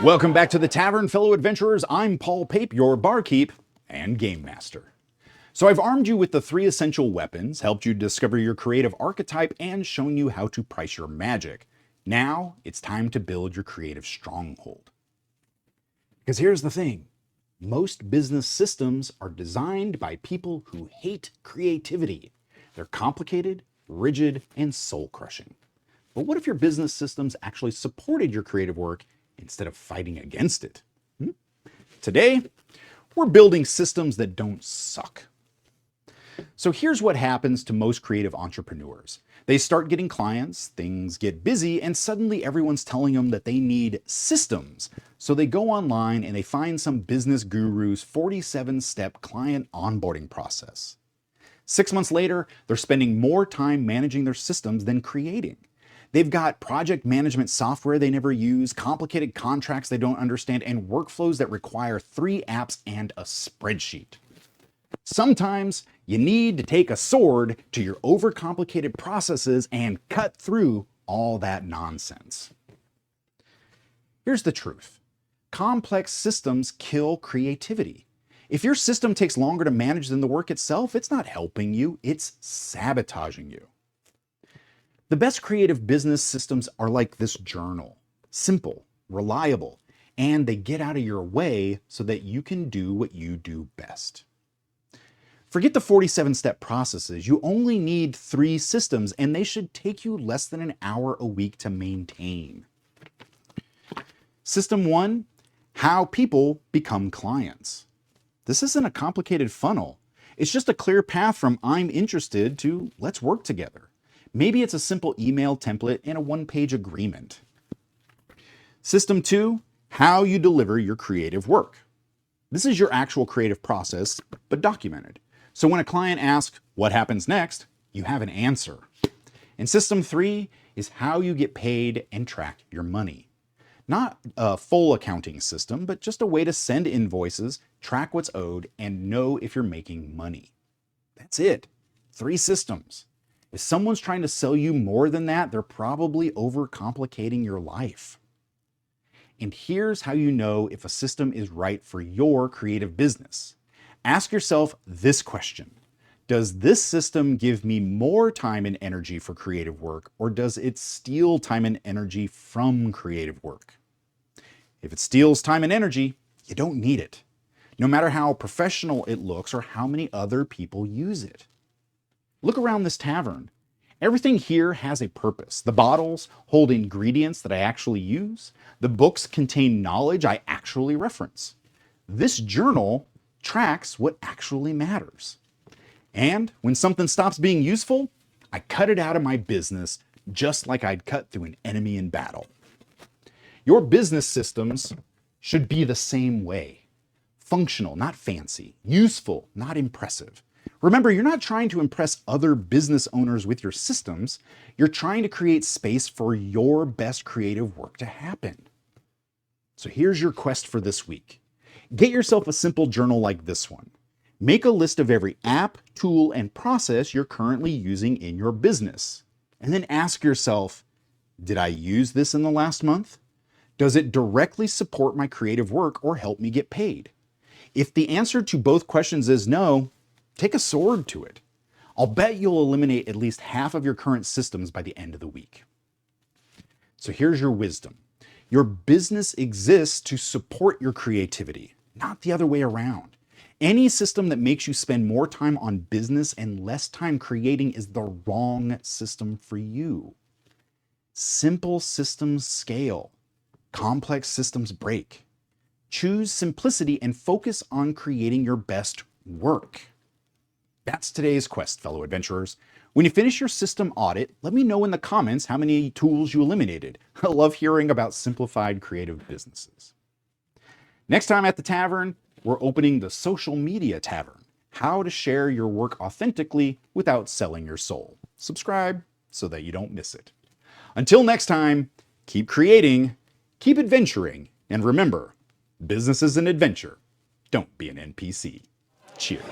Welcome back to the Tavern, fellow adventurers. I'm Paul Pape, your barkeep and game master. So I've armed you with the 3 essential weapons, helped you discover your creative archetype, and shown you how to price your magic. Now it's time to build your creative stronghold. Because here's the thing, most business systems are designed by people who hate creativity. They're complicated, rigid, and soul-crushing. But what if your business systems actually supported your creative work instead of fighting against it? Today, we're building systems that don't suck. So here's what happens to most creative entrepreneurs. They start getting clients, things get busy, and suddenly everyone's telling them that they need systems. So they go online and they find some business guru's 47-step client onboarding process. 6 months later, they're spending more time managing their systems than creating. They've got project management software they never use, complicated contracts they don't understand, and workflows that require 3 apps and a spreadsheet. Sometimes you need to take a sword to your overcomplicated processes and cut through all that nonsense. Here's the truth. Complex systems kill creativity. If your system takes longer to manage than the work itself, it's not helping you, it's sabotaging you. The best creative business systems are like this journal. Simple, reliable, and they get out of your way so that you can do what you do best. Forget the 47-step processes. You only need 3 systems, and they should take you less than an hour a week to maintain. System 1, how people become clients. This isn't a complicated funnel. It's just a clear path from I'm interested to let's work together. Maybe it's a simple email template and a 1-page agreement. System 2, how you deliver your creative work. This is your actual creative process, but documented. So when a client asks, what happens next? You have an answer. And system 3 is how you get paid and track your money. Not a full accounting system, but just a way to send invoices, track what's owed, and know if you're making money. That's it. 3 systems. If someone's trying to sell you more than that, they're probably overcomplicating your life. And here's how you know if a system is right for your creative business. Ask yourself this question. Does this system give me more time and energy for creative work, or does it steal time and energy from creative work? If it steals time and energy, you don't need it, no matter how professional it looks or how many other people use it. Look around this tavern. Everything here has a purpose. The bottles hold ingredients that I actually use. The books contain knowledge I actually reference. This journal tracks what actually matters. And when something stops being useful, I cut it out of my business just like I'd cut through an enemy in battle. Your business systems should be the same way. Functional, not fancy. Useful, not impressive. Remember, you're not trying to impress other business owners with your systems. You're trying to create space for your best creative work to happen. So here's your quest for this week. Get yourself a simple journal like this one. Make a list of every app, tool, and process you're currently using in your business. And then ask yourself, did I use this in the last month? Does it directly support my creative work or help me get paid? If the answer to both questions is no, take a sword to it. I'll bet you'll eliminate at least half of your current systems by the end of the week. So here's your wisdom. Your business exists to support your creativity, not the other way around. Any system that makes you spend more time on business and less time creating is the wrong system for you. Simple systems scale. Complex systems break. Choose simplicity and focus on creating your best work. That's today's quest, fellow adventurers. When you finish your system audit, let me know in the comments how many tools you eliminated. I love hearing about simplified creative businesses. Next time at the tavern, we're opening the social media tavern. How to share your work authentically without selling your soul. Subscribe so that you don't miss it. Until next time, keep creating, keep adventuring, and remember, business is an adventure. Don't be an NPC. Cheers.